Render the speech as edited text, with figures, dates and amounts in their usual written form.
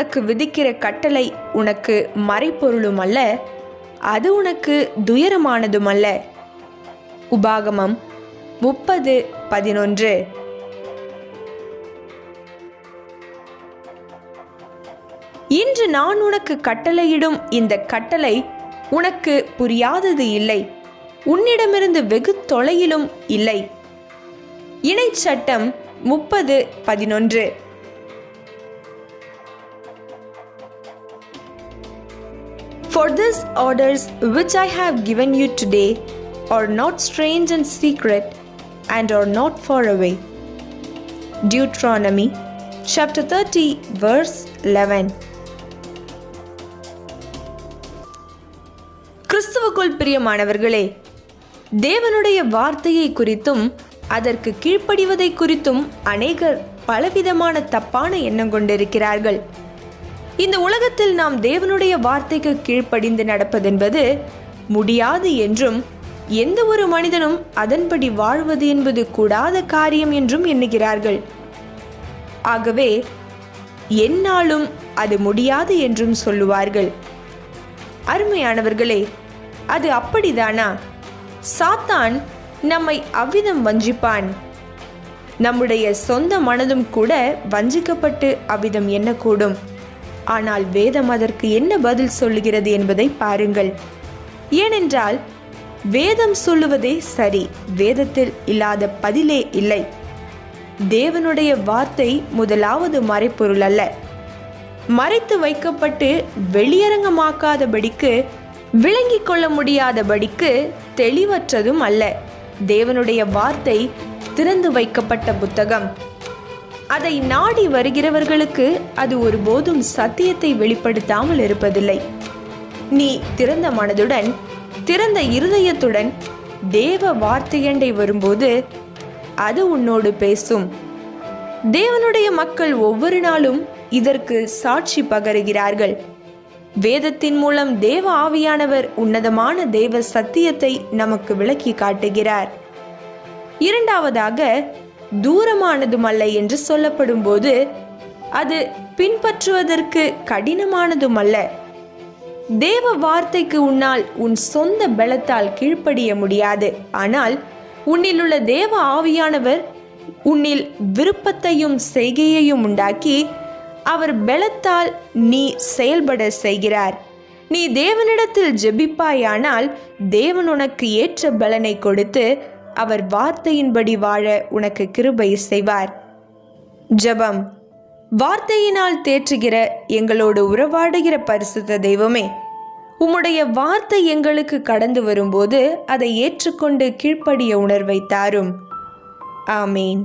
உனக்கு விதிக்கிற கட்டளை உனக்கு மறைப்பொருளும் அல்ல, அது உனக்கு துயரமானதும் அல்ல. உபாகமம் 30:11. இன்று நான் உனக்கு கட்டளையிடும் இந்த கட்டளை உனக்கு புரியாதது இல்லை, உன்னிடமிருந்து வெகு தொலையிலும் இல்லை. இணைச்சட்டம் 30:11. For these orders which I have given you today are not strange and secret, and are not far away. Deuteronomy chapter 30 verse 11. கிறிஸ்துவுக்குள் பிரியமானவர்களே, தேவனுடைய வார்த்தையை குறித்தும் அதற்கு கீழ்ப்படிவதை குறித்தும் அநேகர் பலவிதமான தப்பான எண்ணம் கொண்டிருக்கிறார்கள். இந்த உலகத்தில் நாம் தேவனுடைய வார்த்தைக்கு கீழ்ப்படிந்து நடப்பதென்பது முடியாது என்றும், எந்த ஒரு மனிதனும் அதன்படி வாழ்வது என்பது கூடாத காரியம் என்றும் எண்ணுகிறார்கள். ஆகவே எந்நாளும் அது முடியாது என்றும் சொல்லுவார்கள். அருமையானவர்களே, அது அப்படிதானா? சாத்தான் நம்மை அவ்விதம் வஞ்சிப்பான். நம்முடைய சொந்த மனதும் கூட வஞ்சிக்கப்பட்டு அவ்விதம் எண்ணக்கூடும். ஆனால் வேதம் அதற்கு என்ன பதில் சொல்லுகிறது என்பதை பாருங்கள். ஏனென்றால் வேதம் சொல்லுவதே சரி, வேதத்தில் இல்லாத பதிலே இல்லை. தேவனுடைய வார்த்தை முதலாவது மறைப்பொருள் அல்ல, மறைத்து வைக்கப்பட்டு வெளியரங்கமாக்காதபடிக்கு, விளங்கிக் கொள்ள முடியாதபடிக்கு தெளிவற்றதும் அல்ல. தேவனுடைய வார்த்தை திறந்து வைக்கப்பட்ட புத்தகம். அதை நாடி வருகிறவர்களுக்கு அது ஒருபோதும் சத்தியத்தை வெளிப்படுத்தாமல் இருப்பதில்லை. நீ திறந்த மனதுடன், திறந்த இருதயத்துடன் தேவ வார்த்தையண்டை வரும்போது அது உன்னோடு பேசும். தேவனுடைய மக்கள் ஒவ்வொரு நாளும் இதற்கு சாட்சி பகருகிறார்கள். வேதத்தின் மூலம் தேவ ஆவியானவர் உன்னதமான தேவ சத்தியத்தை நமக்கு விளக்கி காட்டுகிறார். இரண்டாவதாக, தூரமானதுமல்ல என்று சொல்லப்படும் போது அது பின்பற்றுவதற்கு கடினமானதுமல்ல. தேவ வார்த்தைக்கு உன்னால் உன் சொந்த பலத்தால் கீழ்ப்படிய முடியாது. ஆனால் உன்னில் உள்ள தேவ ஆவியானவர் உன்னில் விருப்பத்தையும் செய்கையையும் உண்டாக்கி அவர் பலத்தால் நீ செயல்பட செய்கிறார். நீ தேவனிடத்தில் ஜெபிப்பாயானால் தேவன் உனக்கு ஏற்ற பலனை கொடுத்து அவர் வார்த்தையின்படி வாழ உனக்கு கிருபை செய்வார். ஜெபம். வார்த்தையினால் தேற்றுகிற எங்களோடு உறவாடுகிற பரிசுத்த தெய்வமே, உம்முடைய வார்த்தை எங்களுக்கு கடந்து வரும்போது அதை ஏற்றுக்கொண்டு கீழ்ப்படிய உணர்வை தாரும். ஆமேன்.